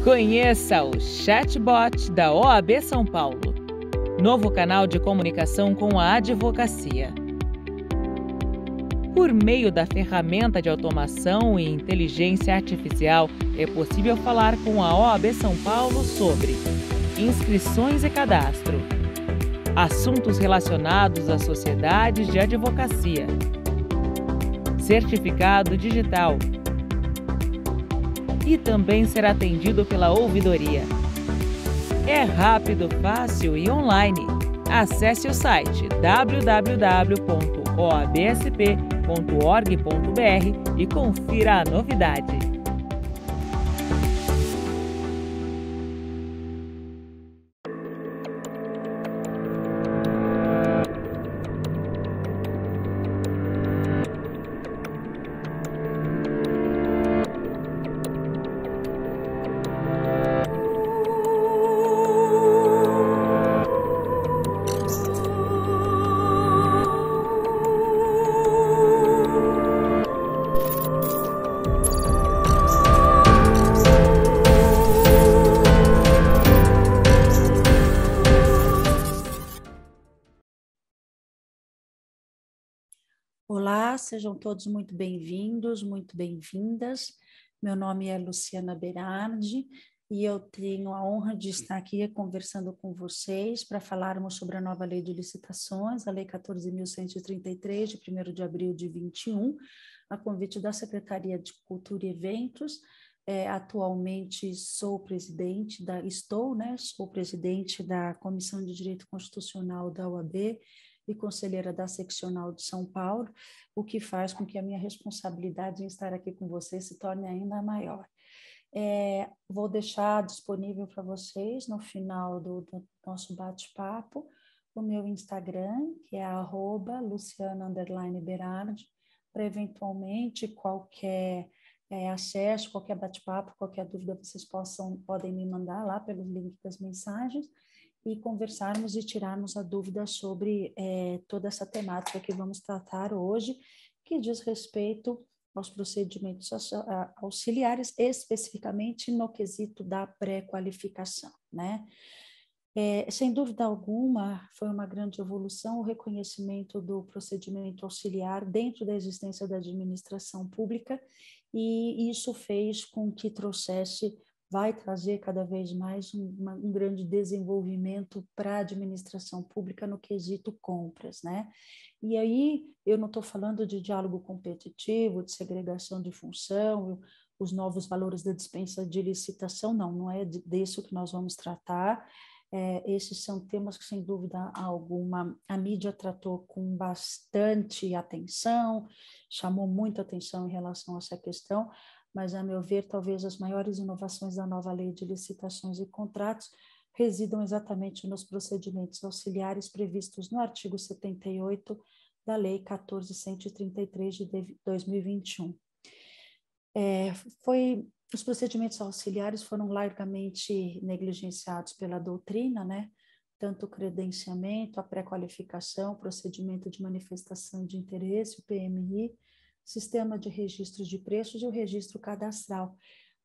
Conheça o chatbot da OAB São Paulo, novo canal de comunicação com a advocacia. Por meio da ferramenta de automação e inteligência artificial, é possível falar com a OAB São Paulo sobre inscrições e cadastro, assuntos relacionados às sociedades de advocacia, certificado digital, e também será atendido pela ouvidoria. É rápido, fácil e online. Acesse o site www.oabsp.org.br e confira a novidade. Olá, sejam todos muito bem-vindos, muito bem-vindas. Meu nome é Luciana Berardi e eu tenho a honra de estar aqui conversando com vocês para falarmos sobre a nova lei de licitações, a Lei 14.133, de 1º de abril de 21, a convite da Secretaria de Cultura e Eventos. Atualmente sou presidente da Comissão de Direito Constitucional da OAB, e conselheira da Seccional de São Paulo, o que faz com que a minha responsabilidade em estar aqui com vocês se torne ainda maior. Vou deixar disponível para vocês, no final do nosso bate-papo, o meu Instagram, que é @luciana_berardi, para eventualmente qualquer acesso, qualquer bate-papo, qualquer dúvida, vocês podem me mandar lá pelo link das mensagens, e conversarmos e tirarmos a dúvida sobre toda essa temática que vamos tratar hoje, que diz respeito aos procedimentos auxiliares, especificamente no quesito da pré-qualificação, né? Sem dúvida alguma, foi uma grande evolução o reconhecimento do procedimento auxiliar dentro da existência da administração pública, e isso fez com que vai trazer cada vez mais um grande desenvolvimento para a administração pública no quesito compras, né? E aí eu não estou falando de diálogo competitivo, de segregação de função, os novos valores da dispensa de licitação, não é disso que nós vamos tratar. Esses são temas que, sem dúvida alguma, a mídia tratou com bastante atenção, chamou muita atenção em relação a essa questão, mas, a meu ver, talvez as maiores inovações da nova lei de licitações e contratos residam exatamente nos procedimentos auxiliares previstos no artigo 78 da Lei 14.133 de 2021. Os procedimentos auxiliares foram largamente negligenciados pela doutrina, né? Tanto o credenciamento, a pré-qualificação, o procedimento de manifestação de interesse, o PMI, sistema de registro de preços e o registro cadastral.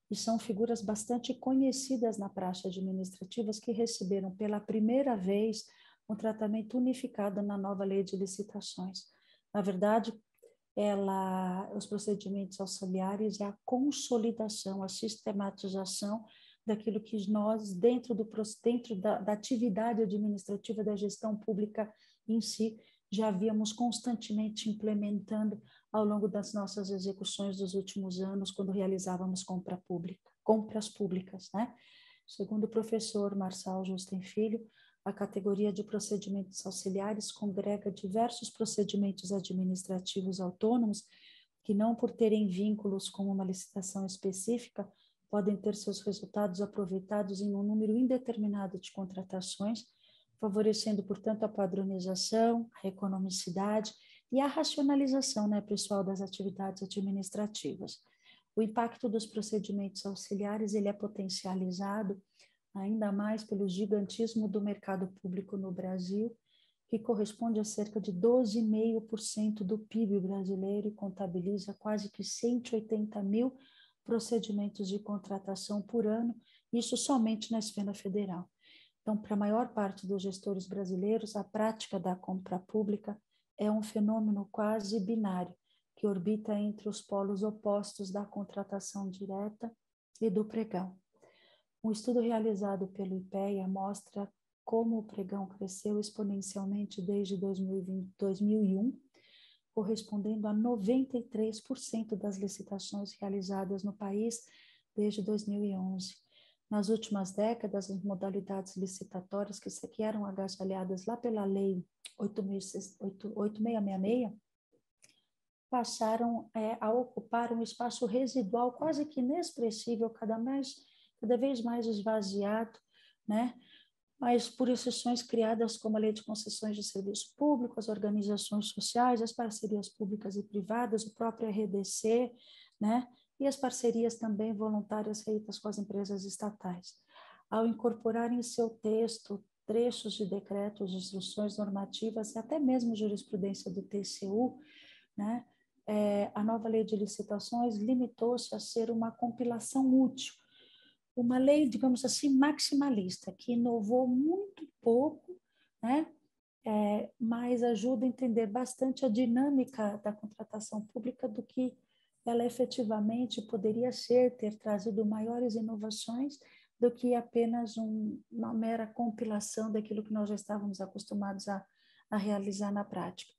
E são figuras bastante conhecidas na praxe administrativas que receberam pela primeira vez um tratamento unificado na nova lei de licitações. Na verdade, os procedimentos auxiliares é a consolidação, a sistematização daquilo que nós, dentro da atividade administrativa da gestão pública em si, já havíamos constantemente implementando ao longo das nossas execuções dos últimos anos, quando realizávamos compras públicas, né? Segundo o professor Marçal Justen Filho, a categoria de procedimentos auxiliares congrega diversos procedimentos administrativos autônomos que, não por terem vínculos com uma licitação específica, podem ter seus resultados aproveitados em um número indeterminado de contratações, favorecendo, portanto, a padronização, a economicidade e a racionalização, né, pessoal, das atividades administrativas. O impacto dos procedimentos auxiliares ele é potencializado ainda mais pelo gigantismo do mercado público no Brasil, que corresponde a cerca de 12,5% do PIB brasileiro e contabiliza quase que 180 mil procedimentos de contratação por ano, isso somente na esfera federal. Então, para a maior parte dos gestores brasileiros, a prática da compra pública é um fenômeno quase binário, que orbita entre os polos opostos da contratação direta e do pregão. Um estudo realizado pelo IPEA mostra como o pregão cresceu exponencialmente desde 2001, correspondendo a 93% das licitações realizadas no país desde 2011. Nas últimas décadas, as modalidades licitatórias que eram agasalhadas lá pela Lei 8666 passaram a ocupar um espaço residual quase que inexpressível, cada vez mais esvaziado, né? Mas por exceções criadas como a Lei de Concessões de Serviço Público, as organizações sociais, as parcerias públicas e privadas, o próprio RDC, né? E as parcerias também voluntárias feitas com as empresas estatais. Ao incorporar em seu texto trechos de decretos, instruções normativas e até mesmo jurisprudência do TCU, né? A nova lei de licitações limitou-se a ser uma compilação útil, uma lei, digamos assim, maximalista, que inovou muito pouco, né? Mas ajuda a entender bastante a dinâmica da contratação pública do que ela efetivamente poderia ser, ter trazido maiores inovações do que apenas uma mera compilação daquilo que nós já estávamos acostumados a realizar na prática.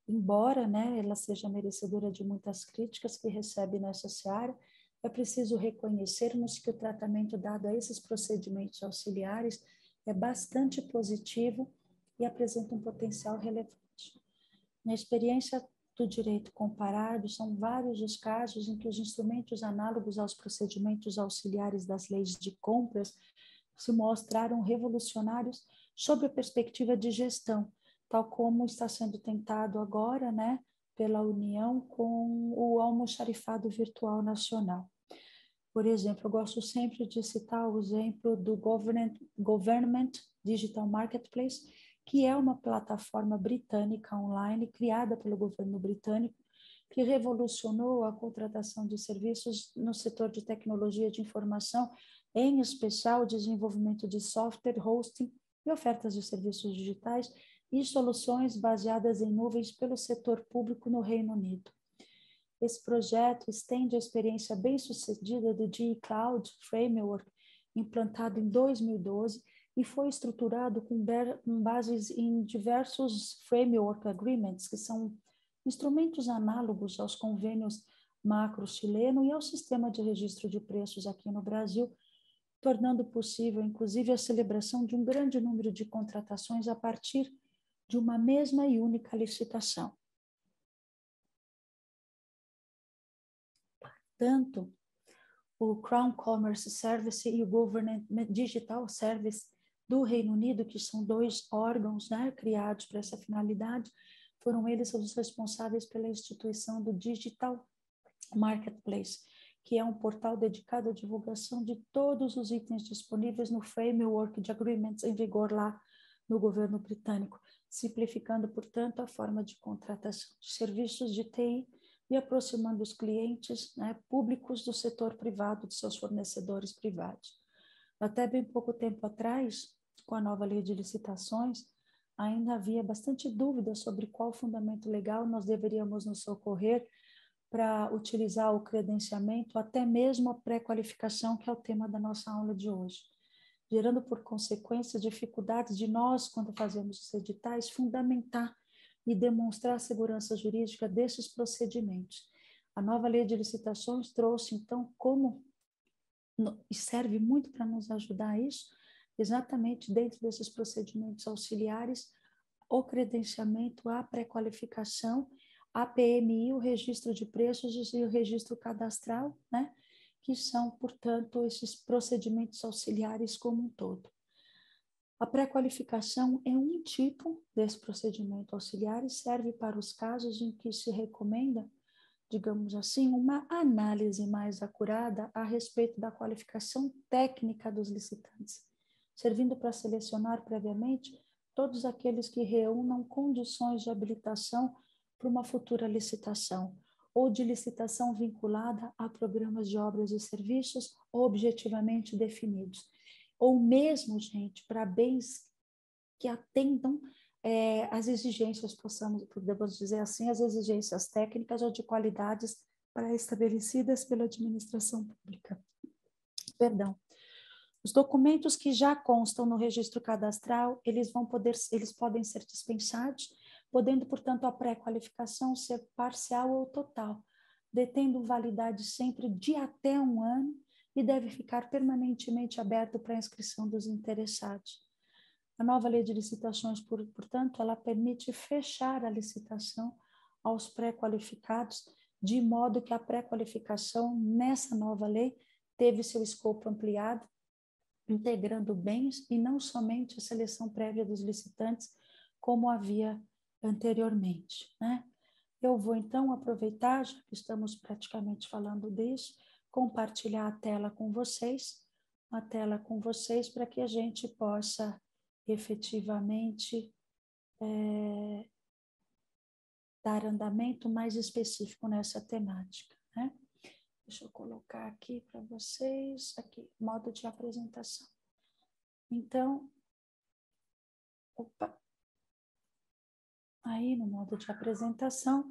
Embora, né, ela seja merecedora de muitas críticas que recebe nessa seara, é preciso reconhecermos que o tratamento dado a esses procedimentos auxiliares é bastante positivo e apresenta um potencial relevante. Na experiência do direito comparado, são vários os casos em que os instrumentos análogos aos procedimentos auxiliares das leis de compras se mostraram revolucionários sob a perspectiva de gestão, tal como está sendo tentado agora, né, pela União com o almoxarifado virtual nacional. Por exemplo, eu gosto sempre de citar o exemplo do Government Digital Marketplace, que é uma plataforma britânica online criada pelo governo britânico, que revolucionou a contratação de serviços no setor de tecnologia de informação, em especial o desenvolvimento de software, hosting e ofertas de serviços digitais e soluções baseadas em nuvens pelo setor público no Reino Unido. Esse projeto estende a experiência bem-sucedida do GE Cloud Framework, implantado em 2012, e foi estruturado com bases em diversos Framework Agreements, que são instrumentos análogos aos convênios macro chileno e ao sistema de registro de preços aqui no Brasil, tornando possível, inclusive, a celebração de um grande número de contratações a partir de uma mesma e única licitação. Tanto o Crown Commerce Service e o Government Digital Service do Reino Unido, que são dois órgãos, né, criados para essa finalidade, foram eles os responsáveis pela instituição do Digital Marketplace, que é um portal dedicado à divulgação de todos os itens disponíveis no Framework de Agreements em vigor lá no governo britânico, simplificando, portanto, a forma de contratação de serviços de TI e aproximando os clientes, né, públicos do setor privado de seus fornecedores privados. Até bem pouco tempo atrás, com a nova lei de licitações, ainda havia bastante dúvida sobre qual fundamento legal nós deveríamos nos socorrer para utilizar o credenciamento, até mesmo a pré-qualificação, que é o tema da nossa aula de hoje, gerando por consequência dificuldades de nós, quando fazemos os editais, fundamentar e demonstrar a segurança jurídica desses procedimentos. A nova lei de licitações trouxe, então, e serve muito para nos ajudar a isso, exatamente dentro desses procedimentos auxiliares, o credenciamento, a pré-qualificação, a PMI, o registro de preços e o registro cadastral, né, que são, portanto, esses procedimentos auxiliares como um todo. A pré-qualificação é um tipo desse procedimento auxiliar e serve para os casos em que se recomenda, digamos assim, uma análise mais acurada a respeito da qualificação técnica dos licitantes, servindo para selecionar previamente todos aqueles que reúnam condições de habilitação para uma futura licitação, ou de licitação vinculada a programas de obras e serviços objetivamente definidos. Ou mesmo, gente, para bens que atendam as exigências, podemos dizer assim, as exigências técnicas ou de qualidades pré-estabelecidas pela administração pública. Perdão. Os documentos que já constam no registro cadastral, eles podem ser dispensados, podendo, portanto, a pré-qualificação ser parcial ou total, detendo validade sempre de até 1 ano e deve ficar permanentemente aberto para a inscrição dos interessados. A nova lei de licitações, portanto, ela permite fechar a licitação aos pré-qualificados, de modo que a pré-qualificação, nessa nova lei, teve seu escopo ampliado, integrando bens e não somente a seleção prévia dos licitantes, como havia anteriormente, né? Eu vou, então, aproveitar, já que estamos praticamente falando disso, compartilhar a tela com vocês, para que a gente possa efetivamente dar andamento mais específico nessa temática, né? Deixa eu colocar aqui para vocês, aqui, modo de apresentação. Então, aí no modo de apresentação,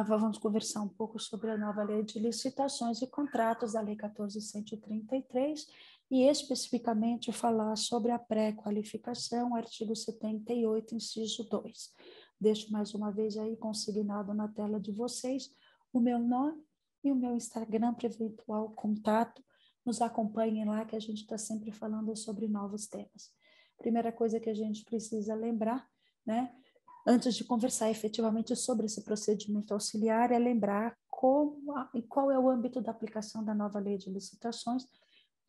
vamos conversar um pouco sobre a nova lei de licitações e contratos da lei 14.133 e especificamente falar sobre a pré-qualificação, artigo 78, inciso 2. Deixo mais uma vez aí consignado na tela de vocês o meu nome e o meu Instagram para eventual contato. Nos acompanhem lá, que a gente está sempre falando sobre novos temas. Primeira coisa que a gente precisa lembrar, né, antes de conversar efetivamente sobre esse procedimento auxiliar, é lembrar qual é o âmbito da aplicação da nova lei de licitações,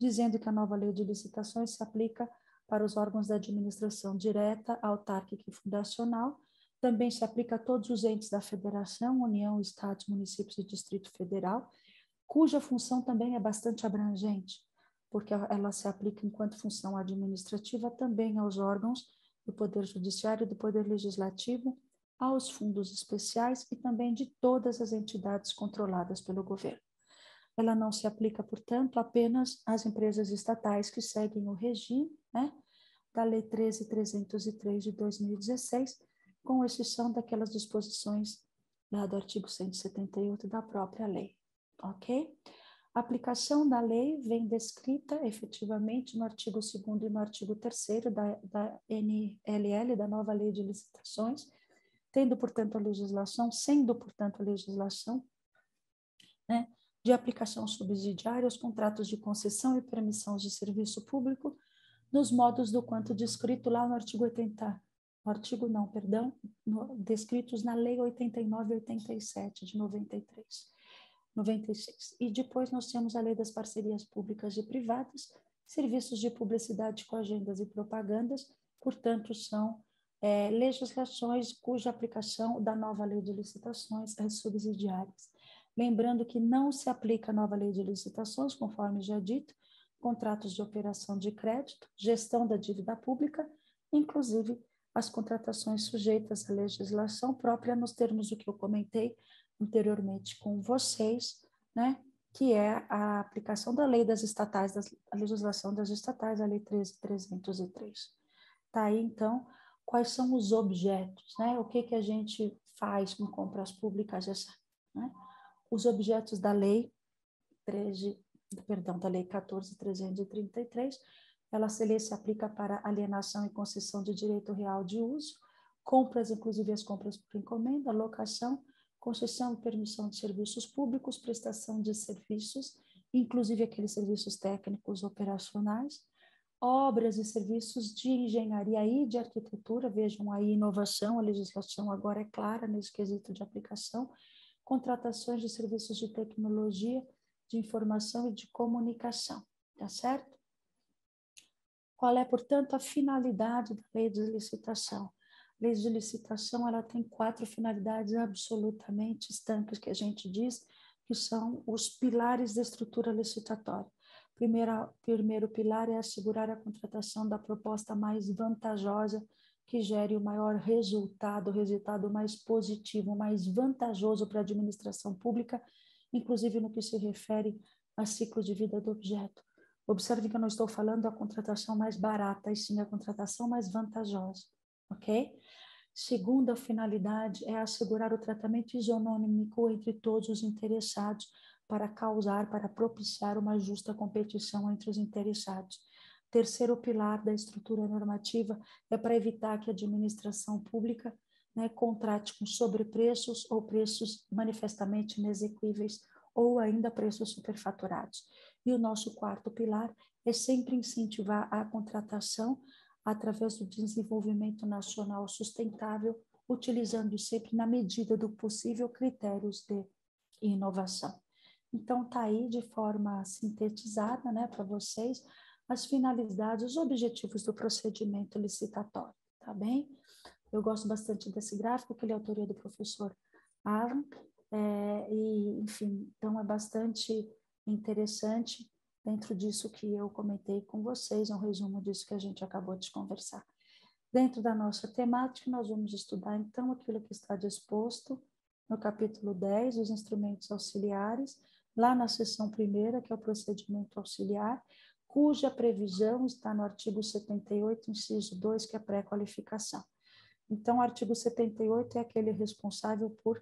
dizendo que a nova lei de licitações se aplica para os órgãos da administração direta, autárquica e fundacional, também se aplica a todos os entes da Federação, União, Estados, Municípios e Distrito Federal, cuja função também é bastante abrangente, porque ela se aplica enquanto função administrativa também aos órgãos do Poder Judiciário e do Poder Legislativo, aos fundos especiais e também de todas as entidades controladas pelo governo. Ela não se aplica, portanto, apenas às empresas estatais que seguem o regime, né, da Lei 13.303 de 2016, com exceção daquelas disposições lá do artigo 178 da própria lei, ok? A aplicação da lei vem descrita efetivamente no artigo 2º e no artigo 3º da NLL, da nova lei de licitações, sendo, portanto, a legislação, né, de aplicação subsidiária aos contratos de concessão e permissão de serviço público, nos modos do quanto descrito lá no artigo 80, descritos na Lei 89 e 87 de 96. E depois nós temos a Lei das Parcerias Públicas e Privadas, serviços de publicidade com agendas e propagandas, portanto, são legislações cuja aplicação da nova Lei de Licitações é subsidiárias. Lembrando que não se aplica a nova Lei de Licitações, conforme já dito, contratos de operação de crédito, gestão da dívida pública, inclusive as contratações sujeitas à legislação própria nos termos do que eu comentei anteriormente com vocês, né, que é a aplicação da lei das estatais, a legislação das estatais, a lei 13.303. Tá aí, então, quais são os objetos, né, o que a gente faz com compras públicas, né? Os objetos da lei 14.333, ela se aplica para alienação e concessão de direito real de uso, compras, inclusive as compras por encomenda, locação, concessão e permissão de serviços públicos, prestação de serviços, inclusive aqueles serviços técnicos operacionais, obras e serviços de engenharia e de arquitetura, vejam aí inovação, a legislação agora é clara nesse quesito de aplicação, contratações de serviços de tecnologia, de informação e de comunicação, tá certo? Qual é, portanto, a finalidade da lei de licitação? A lei de licitação, ela tem 4 finalidades absolutamente estanques, que a gente diz que são os pilares da estrutura licitatória. Primeiro pilar é assegurar a contratação da proposta mais vantajosa que gere o maior resultado, o resultado mais positivo, mais vantajoso para a administração pública, inclusive no que se refere a ciclo de vida do objeto. Observe que eu não estou falando da contratação mais barata, e sim a contratação mais vantajosa, ok? Segunda finalidade é assegurar o tratamento isonômico entre todos os interessados para propiciar uma justa competição entre os interessados. Terceiro pilar da estrutura normativa é para evitar que a administração pública, né, contrate com sobrepreços ou preços manifestamente inexequíveis ou ainda preços superfaturados. E o nosso quarto pilar é sempre incentivar a contratação através do desenvolvimento nacional sustentável, utilizando sempre, na medida do possível, critérios de inovação. Então, está aí de forma sintetizada, né, para vocês, as finalidades, os objetivos do procedimento licitatório, tá bem? Eu gosto bastante desse gráfico, que ele é autoria do professor Alan, e, enfim, então é bastante interessante dentro disso que eu comentei com vocês, um resumo disso que a gente acabou de conversar. Dentro da nossa temática, nós vamos estudar, então, aquilo que está disposto no capítulo 10, os instrumentos auxiliares, lá na seção primeira, que é o procedimento auxiliar, cuja previsão está no artigo 78, inciso 2, que é a pré-qualificação. Então, o artigo 78 é aquele responsável por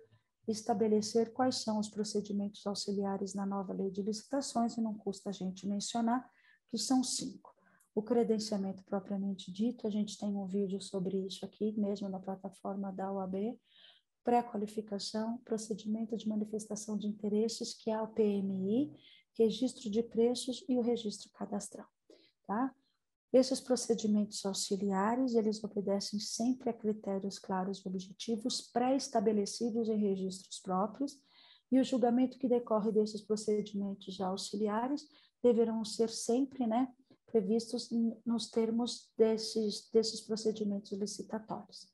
estabelecer quais são os procedimentos auxiliares na nova lei de licitações, e não custa a gente mencionar que são 5. O credenciamento propriamente dito, a gente tem um vídeo sobre isso aqui, mesmo na plataforma da OAB, pré-qualificação, procedimento de manifestação de interesses, que é o PMI, registro de preços e o registro cadastral, tá? Esses procedimentos auxiliares, eles obedecem sempre a critérios claros e objetivos pré-estabelecidos em registros próprios, e o julgamento que decorre desses procedimentos auxiliares deverão ser sempre, né, previstos nos termos desses procedimentos licitatórios.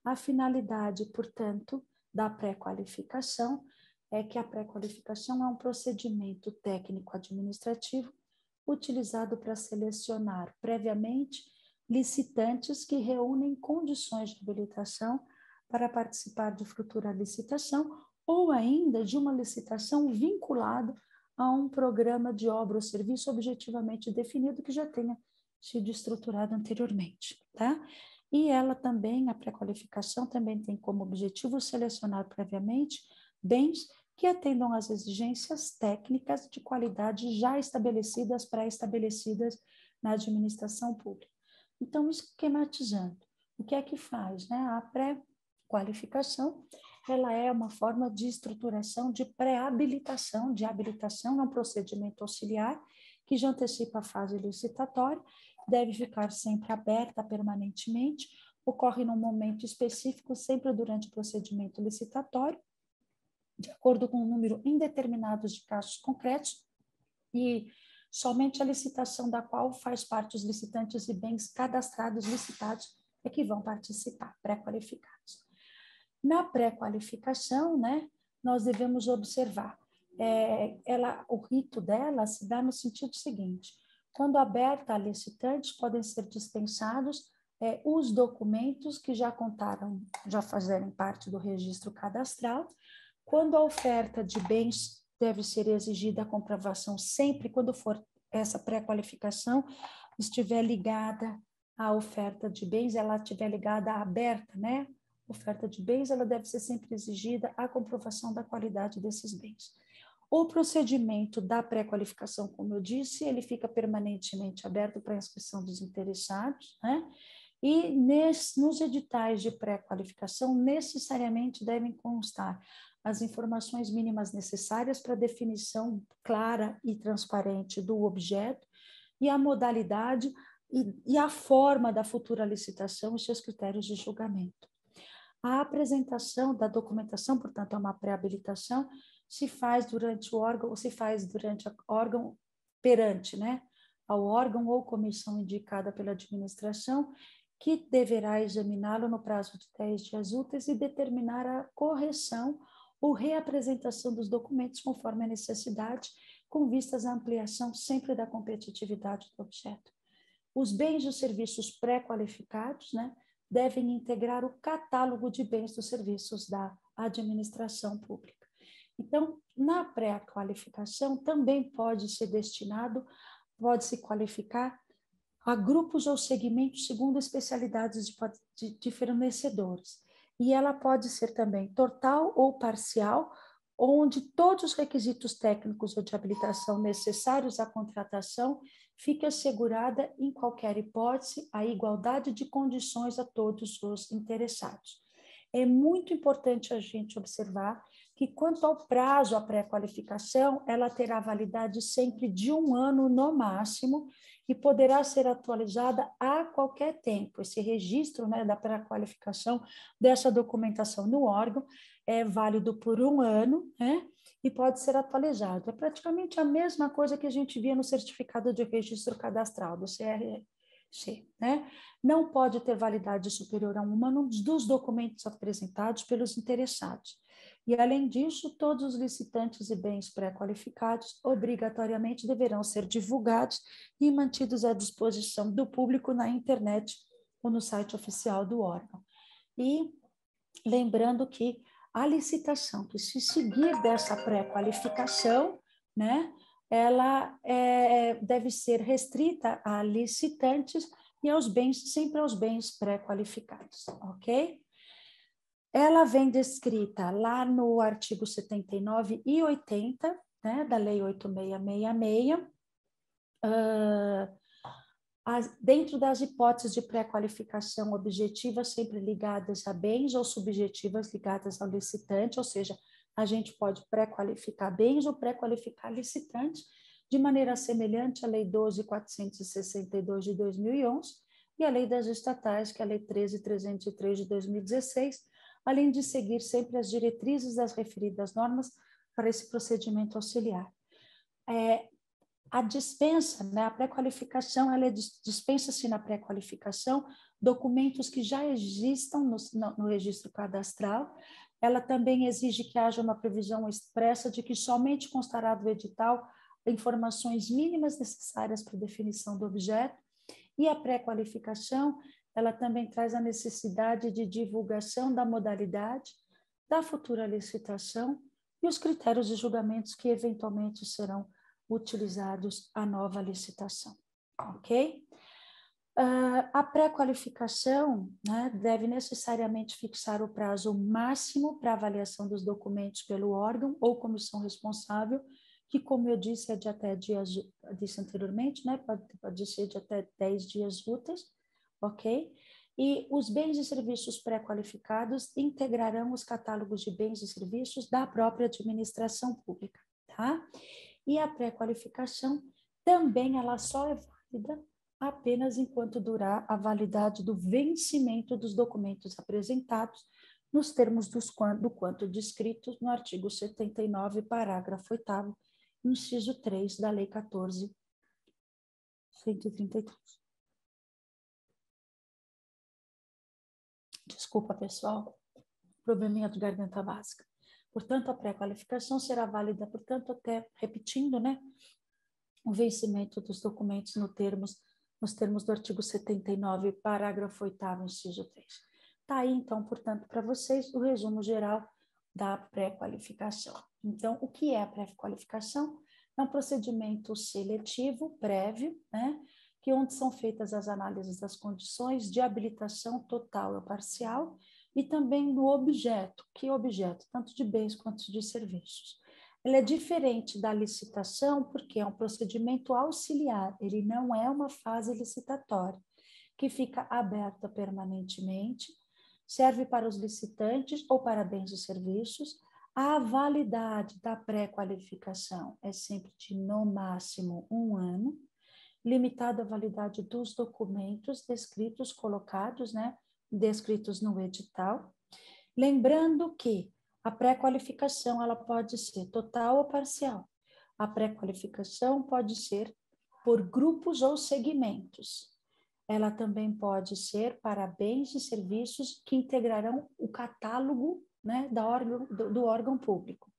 A finalidade, portanto, da pré-qualificação é que a pré-qualificação é um procedimento técnico-administrativo utilizado para selecionar previamente licitantes que reúnem condições de habilitação para participar de futura licitação ou ainda de uma licitação vinculada a um programa de obra ou serviço objetivamente definido que já tenha sido estruturado anteriormente, tá? E ela também, a pré-qualificação também tem como objetivo selecionar previamente bens que atendam às exigências técnicas de qualidade já estabelecidas, pré-estabelecidas na administração pública. Então, esquematizando, o que é que faz, né? A pré-qualificação, ela é uma forma de estruturação de pré-habilitação, de habilitação é um procedimento auxiliar que já antecipa a fase licitatória, deve ficar sempre aberta permanentemente, ocorre num momento específico, sempre durante o procedimento licitatório, de acordo com um número indeterminado de casos concretos, e somente a licitação da qual faz parte os licitantes e bens cadastrados licitados é que vão participar, pré-qualificados. Na pré-qualificação, né, nós devemos observar, o rito dela se dá no sentido seguinte: quando aberta a licitantes, podem ser dispensados os documentos que já fazerem parte do registro cadastral. Quando a oferta de bens deve ser exigida a comprovação sempre quando for essa pré-qualificação estiver ligada à oferta de bens, ela estiver ligada à aberta, né? Oferta de bens, ela deve ser sempre exigida a comprovação da qualidade desses bens. O procedimento da pré-qualificação, como eu disse, ele fica permanentemente aberto para a inscrição dos interessados, né? E nos editais de pré-qualificação, necessariamente devem constar as informações mínimas necessárias para a definição clara e transparente do objeto e a modalidade e a forma da futura licitação e seus critérios de julgamento. A apresentação da documentação, portanto, é uma pré-habilitação, se faz durante o órgão, ou se faz durante o órgão perante, né, ao órgão ou comissão indicada pela administração, que deverá examiná-lo no prazo de 10 dias úteis e determinar a correção ou reapresentação dos documentos conforme a necessidade, com vistas à ampliação sempre da competitividade do objeto. Os bens e os serviços pré-qualificados, né, devem integrar o catálogo de bens e serviços da administração pública. Então, na pré-qualificação também pode ser destinado, pode-se qualificar a grupos ou segmentos segundo especialidades de fornecedores. E ela pode ser também total ou parcial, onde todos os requisitos técnicos ou de habilitação necessários à contratação fique assegurada, em qualquer hipótese, a igualdade de condições a todos os interessados. É muito importante a gente observar que, quanto ao prazo, a pré-qualificação, ela terá validade sempre de 1 ano no máximo e poderá ser atualizada a qualquer tempo. Esse registro, né, da pré-qualificação dessa documentação no órgão é válido por 1 ano, né, e pode ser atualizado. É praticamente a mesma coisa que a gente via no certificado de registro cadastral, do CRC, né? Não pode ter validade superior a 1 ano dos documentos apresentados pelos interessados. E, além disso, todos os licitantes e bens pré-qualificados obrigatoriamente deverão ser divulgados e mantidos à disposição do público na internet ou no site oficial do órgão. E lembrando que a licitação que se seguir dessa pré-qualificação, né, ela deve ser restrita a licitantes e aos bens, sempre aos bens pré-qualificados, ok? Ela vem descrita lá no artigo 79 e 80, né, da Lei 8666, dentro das hipóteses de pré-qualificação objetiva, sempre ligadas a bens, ou subjetivas ligadas ao licitante, ou seja, a gente pode pré-qualificar bens ou pré-qualificar licitantes, de maneira semelhante à Lei 12.462 de 2011 e à Lei das Estatais, que é a Lei 13.303 de 2016, além de seguir sempre as diretrizes das referidas normas para esse procedimento auxiliar. A dispensa, né, a pré-qualificação, ela dispensa-se na pré-qualificação documentos que já existam no registro cadastral. Ela também exige que haja uma previsão expressa de que somente constará do edital informações mínimas necessárias para a definição do objeto. E a pré-qualificação, ela também traz a necessidade de divulgação da modalidade, da futura licitação e os critérios de julgamentos que eventualmente serão utilizados à nova licitação, ok? A pré-qualificação, né, deve necessariamente fixar o prazo máximo para avaliação dos documentos pelo órgão ou comissão responsável, que, como eu disse, é de até dias, disse anteriormente, né, pode ser de até 10 dias úteis, ok? E os bens e serviços pré-qualificados integrarão os catálogos de bens e serviços da própria administração pública, tá? E a pré-qualificação também ela só é válida apenas enquanto durar a validade do vencimento dos documentos apresentados nos termos do quanto descrito no artigo 79, parágrafo 8º, inciso 3 da Lei 14.133. Desculpa, pessoal, probleminha de garganta básica. Portanto, a pré-qualificação será válida, portanto, até, repetindo, né, o vencimento dos documentos nos termos do artigo 79, parágrafo 8º, inciso 3. Está aí, então, portanto, para vocês o resumo geral da pré-qualificação. Então, o que é a pré-qualificação? É um procedimento seletivo, prévio, né, que onde são feitas as análises das condições de habilitação total ou parcial e também do objeto. Que objeto? Tanto de bens quanto de serviços. Ele é diferente da licitação porque é um procedimento auxiliar, ele não é uma fase licitatória, que fica aberta permanentemente, serve para os licitantes ou para bens e serviços. A validade da pré-qualificação é sempre de, no máximo, 1 ano, limitada à validade dos documentos descritos, colocados, né, descritos no edital. Lembrando que a pré-qualificação ela pode ser total ou parcial. A pré-qualificação pode ser por grupos ou segmentos. Ela também pode ser para bens e serviços que integrarão o catálogo, né, do órgão público.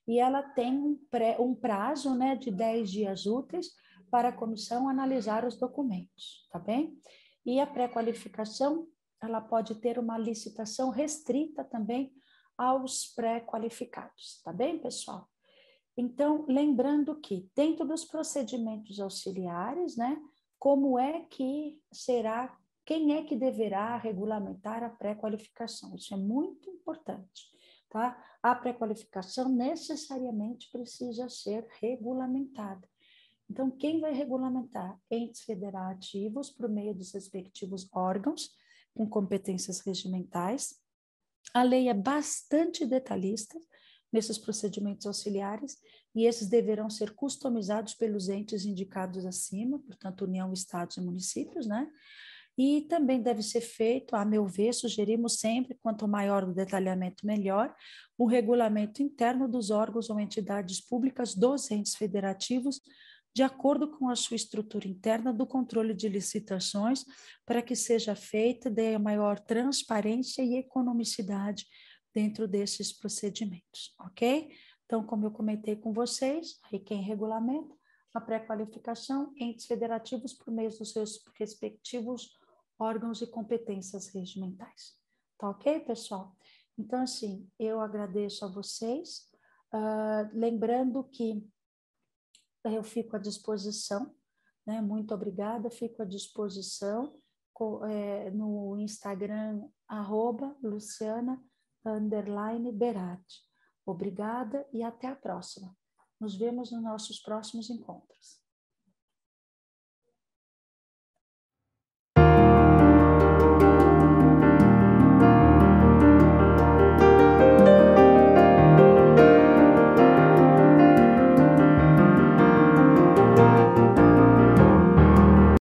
E ela tem um prazo, né, de 10 dias úteis para a comissão analisar os documentos, tá bem? E a pré-qualificação ela pode ter uma licitação restrita também aos pré-qualificados, tá bem, pessoal? Então, lembrando que dentro dos procedimentos auxiliares, né, como é que será, quem é que deverá regulamentar a pré-qualificação? Isso é muito importante, tá? A pré-qualificação necessariamente precisa ser regulamentada. Então, quem vai regulamentar? Entes federativos, por meio dos respectivos órgãos com competências regimentais. A lei é bastante detalhista nesses procedimentos auxiliares e esses deverão ser customizados pelos entes indicados acima, portanto, União, Estados e municípios, né? E também deve ser feito, a meu ver, sugerimos sempre, quanto maior o detalhamento, melhor, o regulamento interno dos órgãos ou entidades públicas dos entes federativos, de acordo com a sua estrutura interna do controle de licitações, para que seja feita de maior transparência e economicidade dentro desses procedimentos, ok? Então, como eu comentei com vocês, aí quem regulamenta a pré-qualificação, entes federativos por meio dos seus respectivos órgãos e competências regimentais. Tá ok, pessoal? Então, assim, eu agradeço a vocês, lembrando que eu fico à disposição, né? Muito obrigada, fico à disposição no Instagram, @Luciana_Berardi. Obrigada e até a próxima. Nos vemos nos nossos próximos encontros.